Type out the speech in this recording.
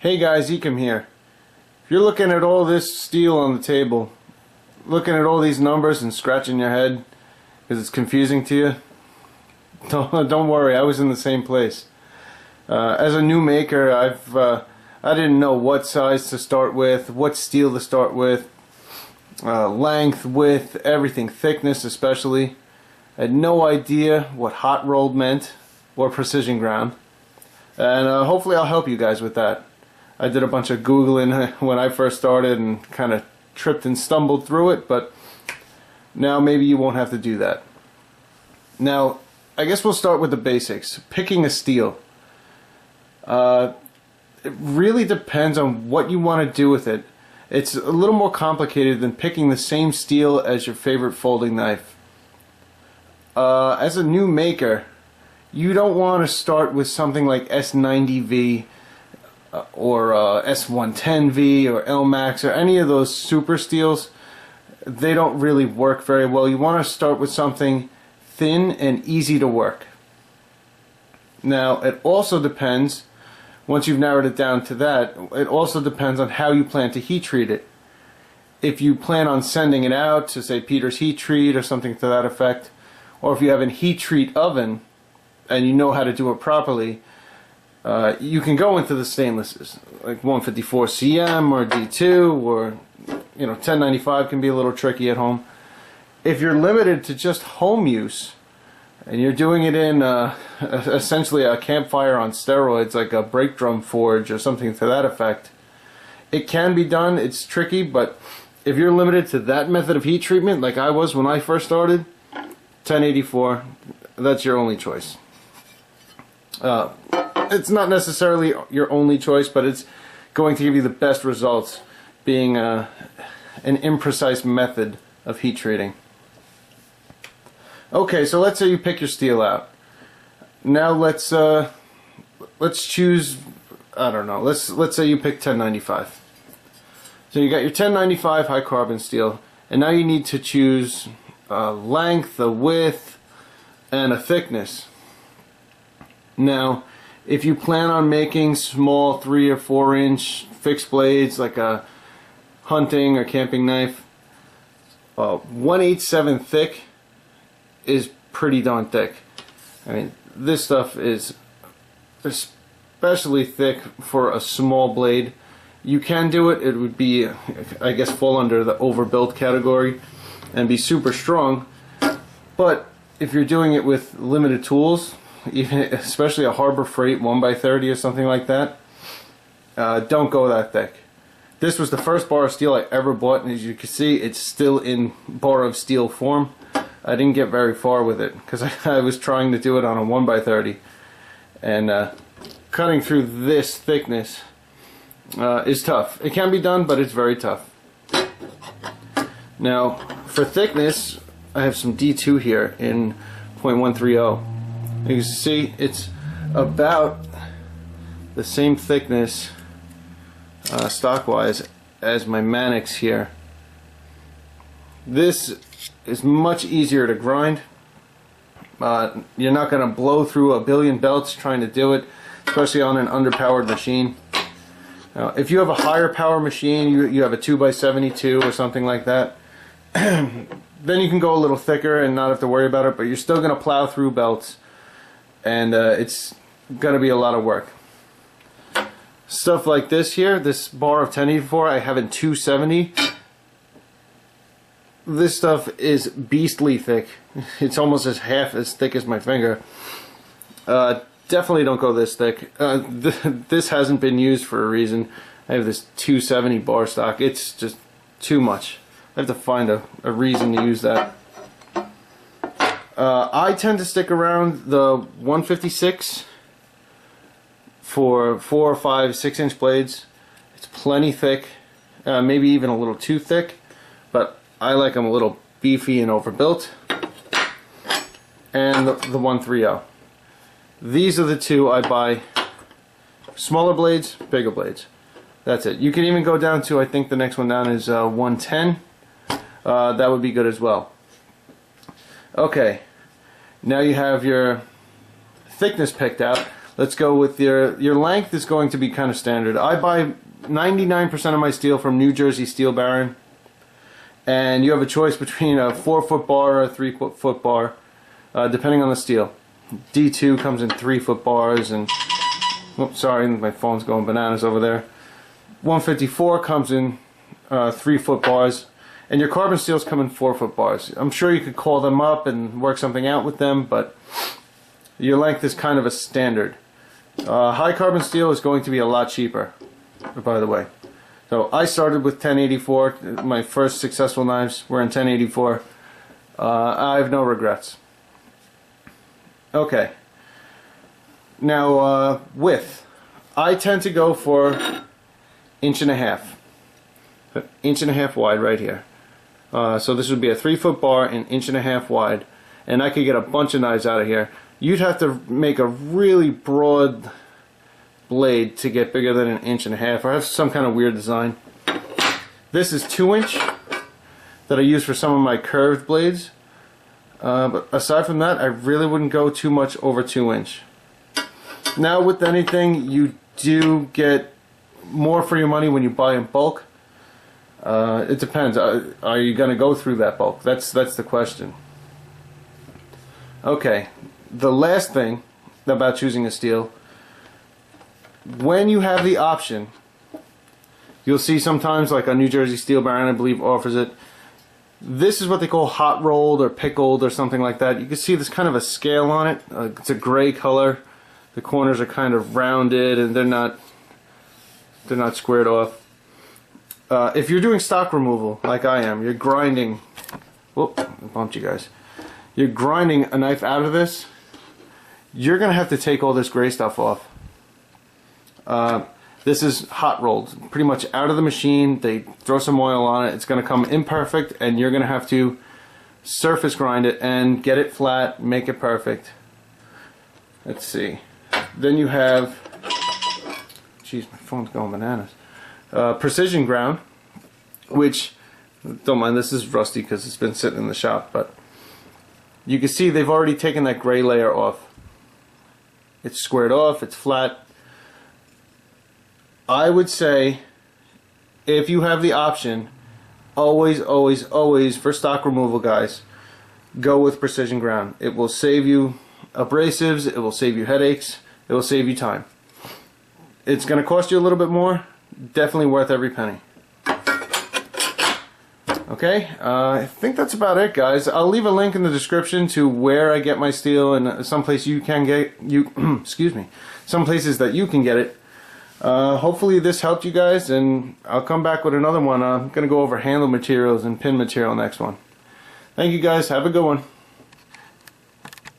Hey guys, Ecom here. If you're looking at all this steel on the table, looking at all these numbers and scratching your head because it's confusing to you, don't worry, I was in the same place. As a new maker, I didn't know what size to start with, what steel to start with, length, width, everything, thickness especially. I had no idea what hot rolled meant or precision ground, and hopefully I'll help you guys with that. I did a bunch of Googling when I first started and kind of tripped and stumbled through it, but now maybe you won't have to do that. Now, I guess we'll start with the basics. Picking a steel. It really depends on what you want to do with it. It's a little more complicated than picking the same steel as your favorite folding knife. As a new maker, you don't want to start with something like S90V or S110V or LMAX or any of those super steels. They don't really work very well. You want to start with something thin and easy to work. Now, it also depends, once you've narrowed it down to that, it also depends on how you plan to heat treat it. If you plan on sending it out to, say, Peter's Heat Treat or something to that effect, or if you have a heat treat oven and you know how to do it properly, you can go into the stainlesses, like 154 CM or D2, or 1095 can be a little tricky at home. If you're limited to just home use, and you're doing it in essentially a campfire on steroids, like a brake drum forge or something to that effect, it can be done. It's tricky, but if you're limited to that method of heat treatment, like I was when I first started, 1084, that's your only choice. It's not necessarily your only choice, but it's going to give you the best results, being an imprecise method of heat treating. Okay, so let's say you pick your steel out. Now let's choose, I don't know, let's say you pick 1095. So you got your 1095 high carbon steel, and now you need to choose a length, a width, and a thickness. Now, if you plan on making small 3 or 4 inch fixed blades like a hunting or camping knife, 1/8/7 thick is pretty darn thick. I mean, this stuff is especially thick for a small blade. You can do it. It would be, I guess, fall under the overbuilt category and be super strong. But if you're doing it with limited tools, even especially a Harbor Freight 1x30 or something like that, don't go that thick. This was the first bar of steel I ever bought, and as you can see, it's still in bar of steel form. I didn't get very far with it because I was trying to do it on a 1x30, and cutting through this thickness is tough. It can be done, but it's very tough. Now, for thickness, I have some D2 here in .130. You can see it's about the same thickness stock-wise as my Mannix here. This is much easier to grind. You're not going to blow through a billion belts trying to do it, especially on an underpowered machine. Now, if you have a higher power machine, you have a 2x72 or something like that, then you can go a little thicker and not have to worry about it, but you're still going to plow through belts, and it's going to be a lot of work. Stuff like this here, this bar of 1084, I have in 270. This stuff is beastly thick. It's almost half as thick as my finger. Definitely don't go this thick. This hasn't been used for a reason. I have this 270 bar stock. It's just too much. I have to find a reason to use that. I tend to stick around the 156 for 4 or 5 6-inch blades. It's plenty thick, maybe even a little too thick, but I like them a little beefy and overbuilt. And the 130. These are the two I buy. Smaller blades, bigger blades. That's it. You can even go down to, I think the next one down is 110. That would be good as well. Okay, now you have your thickness picked out. let's go with your length is going to be kind of standard. I buy 99% of my steel from New Jersey Steel Baron, and you have a choice between a 4-foot bar or a 3-foot bar, depending on the steel. D2 comes in 3-foot bars, and oops, sorry, my phone's going bananas over there. 154 comes in 3-foot bars, and your carbon steels come in 4-foot bars. I'm sure you could call them up and work something out with them, but your length is kind of a standard. High carbon steel is going to be a lot cheaper, by the way. So I started with 1084. My first successful knives were in 1084. I have no regrets. Okay. Now width. I tend to go for 1.5 inches. 1.5 inches wide right here. So this would be a 3-foot bar and 1.5 inches wide, and I could get a bunch of knives out of here. You'd have to make a really broad blade to get bigger than 1.5 inches, or have some kind of weird design. This is 2-inch that I use for some of my curved blades. But aside from that, I really wouldn't go too much over 2-inch. Now with anything, you do get more for your money when you buy in bulk. It depends. Are you going to go through that bulk? That's the question. Okay, the last thing about choosing a steel, when you have the option, you'll see sometimes, like a New Jersey Steel Baron, I believe, offers it. This is what they call hot rolled or pickled or something like that. You can see there's kind of a scale on it. It's a gray color. The corners are kind of rounded and they're not squared off. If you're doing stock removal like I am, you're grinding. Whoop! I bumped you guys. You're grinding a knife out of this. You're gonna have to take all this gray stuff off. This is hot rolled, pretty much out of the machine. They throw some oil on it. It's going to come imperfect, and you're going to have to surface grind it and get it flat, make it perfect. Let's see. Then you have, geez, my phone's going bananas. Precision ground, which, don't mind, this is rusty because it's been sitting in the shop, but you can see they've already taken that gray layer off. It's squared off, it's flat. I would say, if you have the option, always, always, always, for stock removal, guys, go with precision ground. It will save you abrasives, it will save you headaches, it will save you time. It's going to cost you a little bit more, definitely worth every penny. Okay, I think that's about it, guys. I'll leave a link in the description to where I get my steel and some place you can get excuse me, some places that you can get it. Hopefully this helped you guys, and I'll come back with another one. I'm going to go over handle materials and pin material next one. Thank you guys. Have a good one.